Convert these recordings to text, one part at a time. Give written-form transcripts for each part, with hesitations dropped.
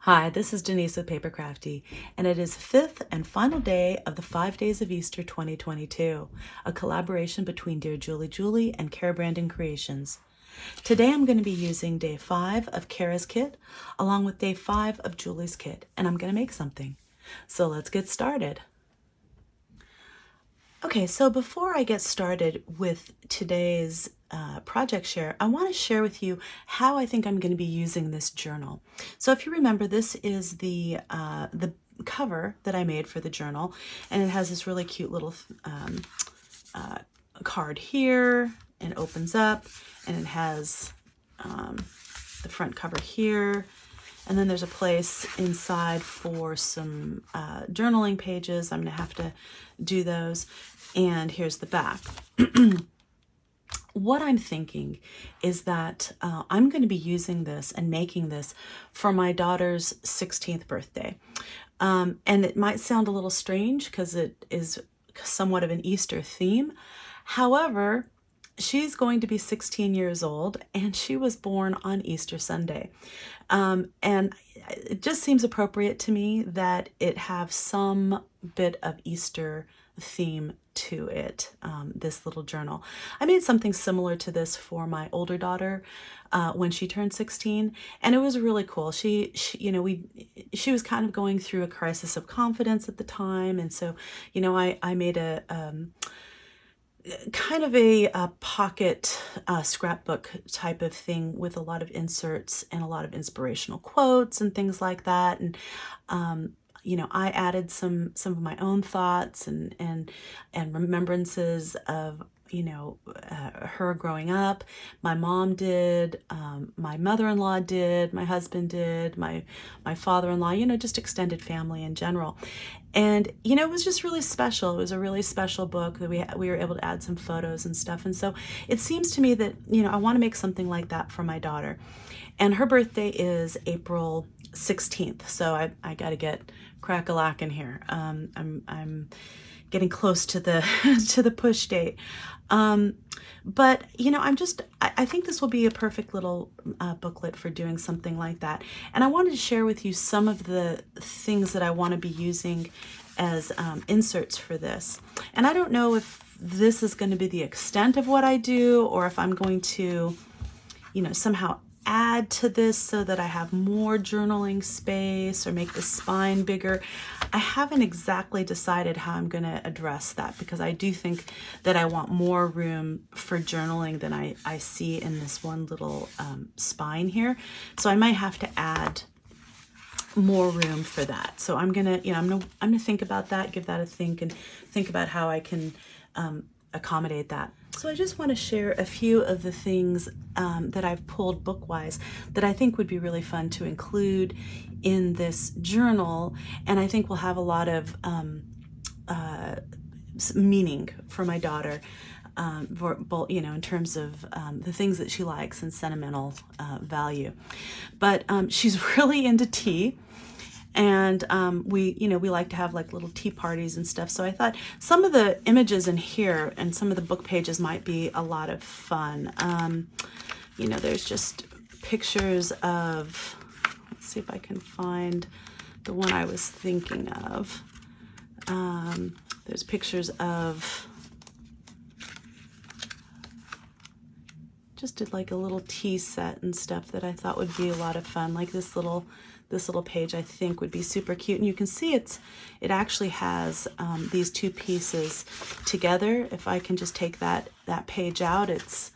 Hi, this is Denise with Paper Crafty, and it is the fifth and final day of the 5 Days of Easter 2022, a collaboration between Dear Julie and Cara Brandon Creations. Today I'm going to be using day 5 of Cara's kit, along with day 5 of Julie's kit, and I'm going to make something. So let's get started. Okay, so before I get started with today's project share, I want to share with you how I think I'm going to be using this journal. So if you remember, this is the cover that I made for the journal, and it has this really cute little card here, and it opens up, and it has the front cover here, and then there's a place inside for some journaling pages. I'm going to have to do those, and here's the back. What I'm thinking is that I'm going to be using this and making this for my daughter's 16th birthday. And it might sound a little strange because it is somewhat of an Easter theme. However, she's going to be 16 years old, and she was born on Easter Sunday. And it just seems appropriate to me that it have some bit of Easter theme to it, this little journal. I made something similar to this for my older daughter when she turned 16, and it was really cool. She was kind of going through a crisis of confidence at the time, and so, I made a kind of a pocket scrapbook type of thing with a lot of inserts and a lot of inspirational quotes and things like that. And I added some of my own thoughts and remembrances of her growing up. My mom did, my mother-in-law did, my husband did, my father-in-law, just extended family in general. And it was just really special. It was a really special book that we were able to add some photos and stuff. And so it seems to me that I want to make something like that for my daughter. And her birthday is April 16th, so I got to get crack-a-lackin' here. I'm getting close to the to the push date. But I think this will be a perfect little booklet for doing something like that. And I wanted to share with you some of the things that I want to be using as inserts for this. And I don't know if this is going to be the extent of what I do, or if I'm going to, somehow add to this so that I have more journaling space or make the spine bigger. I haven't exactly decided how I'm going to address that, because I do think that I want more room for journaling than I see in this one little spine here. So I might have to add more room for that. So I'm gonna think about that, give that a think, and think about how I can accommodate that. So I just want to share a few of the things that I've pulled book-wise that I think would be really fun to include in this journal, and I think will have a lot of meaning for my daughter, in terms of the things that she likes and sentimental value. But she's really into tea. And we like to have like little tea parties and stuff. So I thought some of the images in here and some of the book pages might be a lot of fun. There's just pictures of, let's see if I can find the one I was thinking of. There's pictures of, just did like a little tea set and stuff that I thought would be a lot of fun. Like this little page I think would be super cute, and you can see it actually has these two pieces together. If I can just take that page out, it's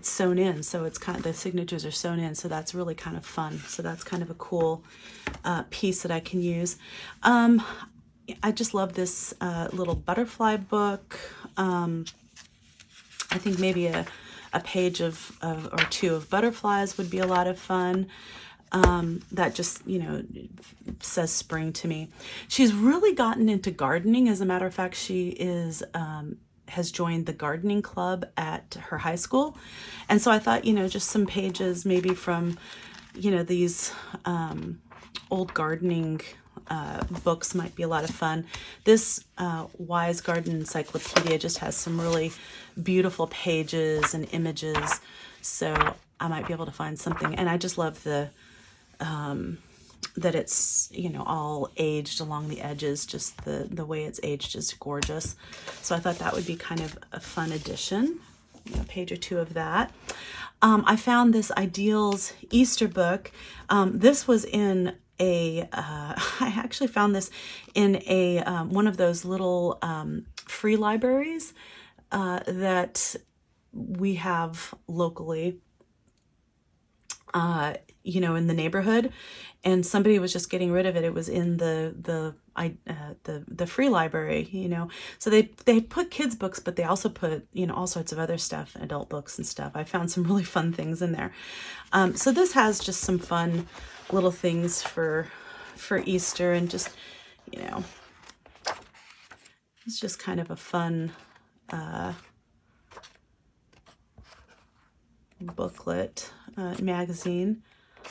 sewn in, so it's kind of, the signatures are sewn in, so that's really kind of fun. So that's kind of a cool piece that I can use. I just love this little butterfly book. I think maybe a page of or two of butterflies would be a lot of fun. That just, says spring to me. She's really gotten into gardening. As a matter of fact, she has joined the gardening club at her high school. And so I thought, just some pages maybe from, these old gardening books might be a lot of fun. This Wise Garden Encyclopedia just has some really beautiful pages and images. So I might be able to find something. And I just love the that it's, you know, all aged along the edges. Just the way it's aged is gorgeous. So I thought that would be kind of a fun addition. A page or two of that. I found this Ideals Easter book. This was in a, I actually found this in a one of those little free libraries that we have locally, you know, in the neighborhood, and somebody was just getting rid of it. It was in the free library, you know. So they put kids books, but they also put, you know, all sorts of other stuff, adult books and stuff. I found some really fun things in there. So this has just some fun little things for Easter, and just, you know, it's just kind of a fun booklet magazine.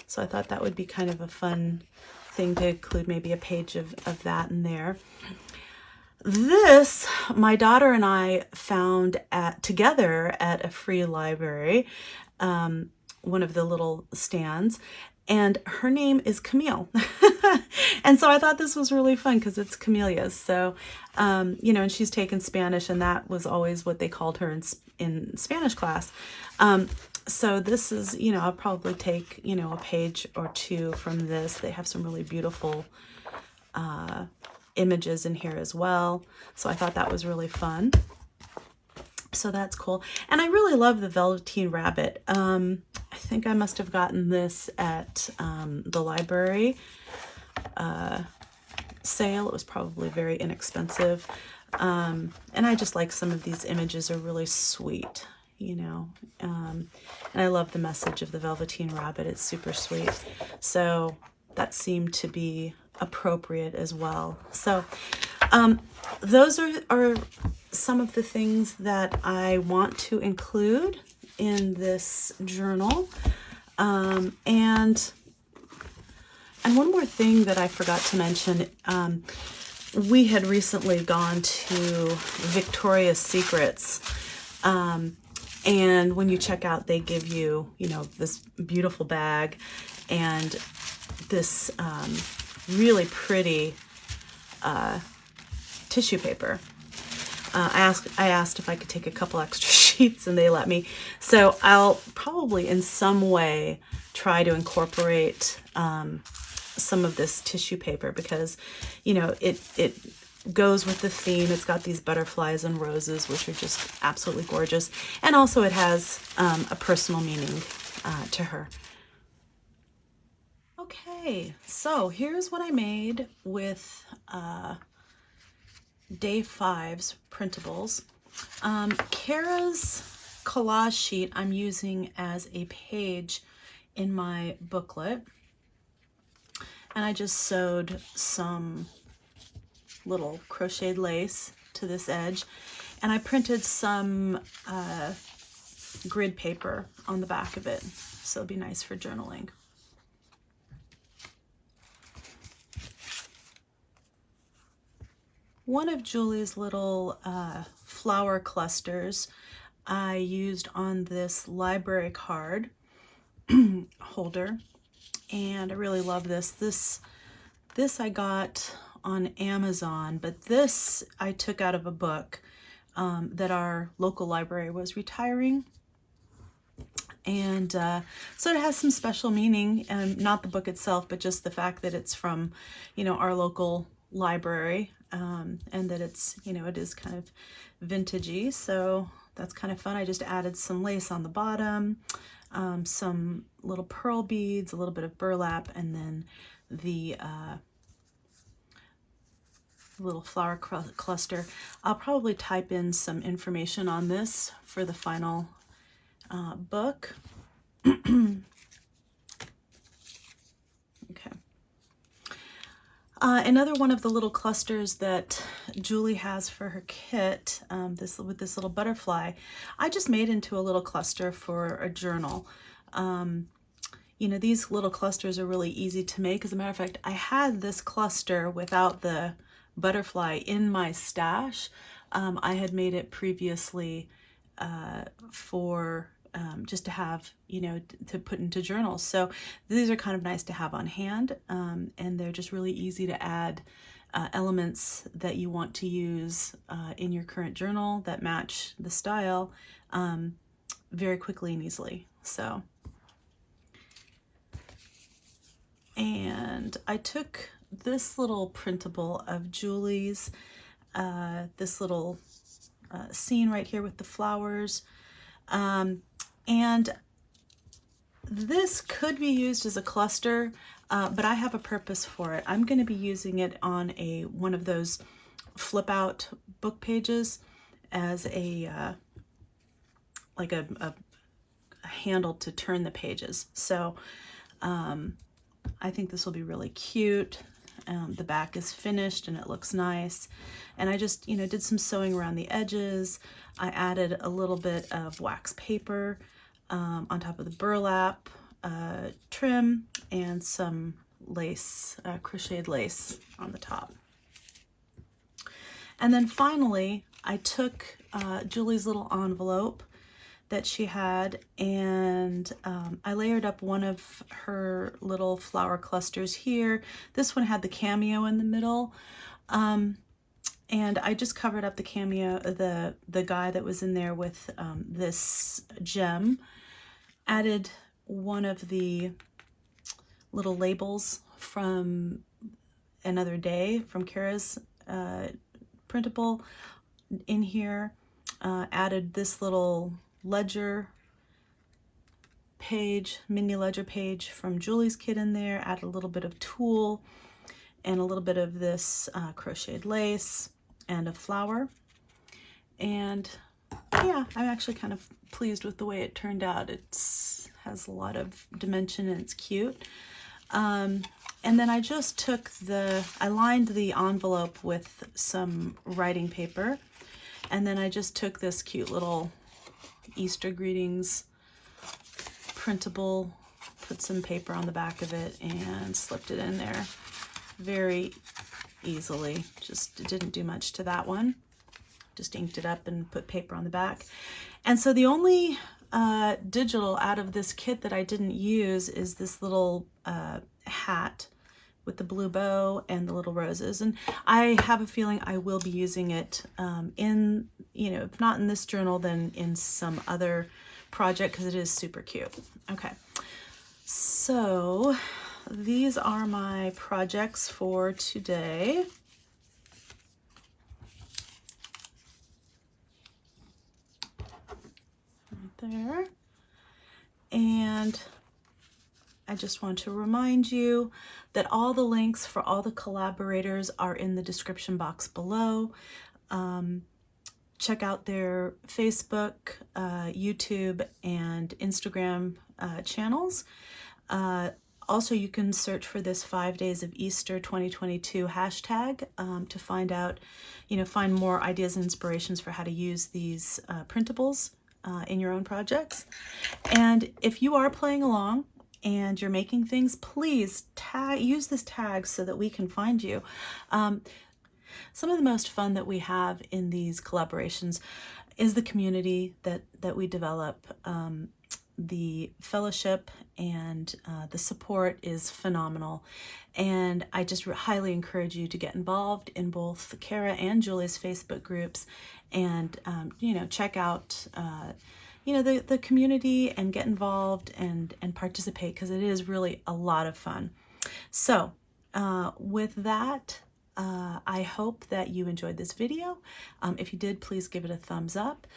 So I thought that would be kind of a fun thing to include, maybe a page of that in there. This, my daughter and I found together at a free library, one of the little stands, and her name is Camille. And so I thought this was really fun because it's Camelia's. So, you know, and she's taken Spanish, and that was always what they called her in Spanish class. So this is, you know, I'll probably take, you know, a page or two from this. They have some really beautiful images in here as well. So I thought that was really fun. So that's cool. And I really love the Velveteen Rabbit. I think I must have gotten this at the library sale. It was probably very inexpensive. And I just like some of these images are really sweet, you know. And I love the message of the Velveteen Rabbit. It's super sweet. So that seemed to be appropriate as well. So those are some of the things that I want to include in this journal. And one more thing that I forgot to mention, we had recently gone to Victoria's Secrets, and when you check out, they give you, you know, this beautiful bag and this really pretty tissue paper. I asked if I could take a couple extra sheets, and they let me. So I'll probably in some way try to incorporate some of this tissue paper, because, you know, it goes with the theme. It's got these butterflies and roses, which are just absolutely gorgeous. And also it has a personal meaning to her. Okay, so here's what I made with Day 5's printables. Cara's collage sheet I'm using as a page in my booklet. And I just sewed some little crocheted lace to this edge. And I printed some grid paper on the back of it. So it'll be nice for journaling. One of Julie's little flower clusters I used on this library card holder, and I really love this. This I got on Amazon, but this I took out of a book that our local library was retiring. And so it has some special meaning, and not the book itself, but just the fact that it's from, you know, our local library, and that it's, you know, it is kind of vintagey. So that's kind of fun. I just added some lace on the bottom, some little pearl beads, a little bit of burlap, and then the little flower cluster. I'll probably type in some information on this for the final book. Okay. Another one of the little clusters that Julie has for her kit, with this little butterfly, I just made into a little cluster for a journal. You know, these little clusters are really easy to make. As a matter of fact, I had this cluster without the butterfly in my stash. I had made it previously for just to have, you know, to put into journals. So these are kind of nice to have on hand, and they're just really easy to add elements that you want to use in your current journal that match the style very quickly and easily. So, and I took this little printable of Julie's, this little scene right here with the flowers, and this could be used as a cluster, but I have a purpose for it. I'm going to be using it on one of those flip out book pages as a like a handle to turn the pages. So I think this will be really cute. The back is finished and it looks nice. And I just, you know, did some sewing around the edges. I added a little bit of wax paper on top of the burlap trim and some lace, crocheted lace on the top. And then finally, I took Julie's little envelope that she had, and I layered up one of her little flower clusters here. This one had the cameo in the middle, and I just covered up the cameo, the guy that was in there with this gem. Added one of the little labels from Another Day from Cara's printable in here. Added this little ledger page, mini ledger page from Julie's kit in there. Added a little bit of tulle and a little bit of this crocheted lace and a flower. And yeah, I'm actually kind of pleased with the way it turned out. It has a lot of dimension and it's cute. And then I just took I lined the envelope with some writing paper, and then I just took this cute little Easter greetings printable, put some paper on the back of it and slipped it in there very easily. Just didn't do much to that one. Just inked it up and put paper on the back. And so the only digital out of this kit that I didn't use is this little hat with the blue bow and the little roses. And I have a feeling I will be using it in, you know, if not in this journal, then in some other project, because it is super cute. Okay, so these are my projects for today. There. And I just want to remind you that all the links for all the collaborators are in the description box below. Check out their Facebook, YouTube, and Instagram channels. Also, you can search for this 5 Days of Easter 2022 hashtag to find out, you know, find more ideas and inspirations for how to use these printables in your own projects. And if you are playing along and you're making things, please use this tag so that we can find you. Some of the most fun that we have in these collaborations is the community that we develop. The fellowship and the support is phenomenal. And I just highly encourage you to get involved in both Cara and Julie's Facebook groups and, you know, check out, you know, the community and get involved and participate, because it is really a lot of fun. So with that, I hope that you enjoyed this video. If you did, please give it a thumbs up.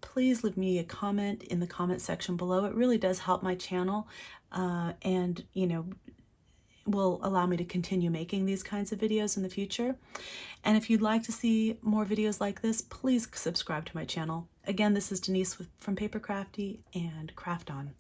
Please leave me a comment in the comment section below. It really does help my channel and, you know, will allow me to continue making these kinds of videos in the future. And if you'd like to see more videos like this, please subscribe to my channel. Again, this is Denise from Paper Crafty, and craft on.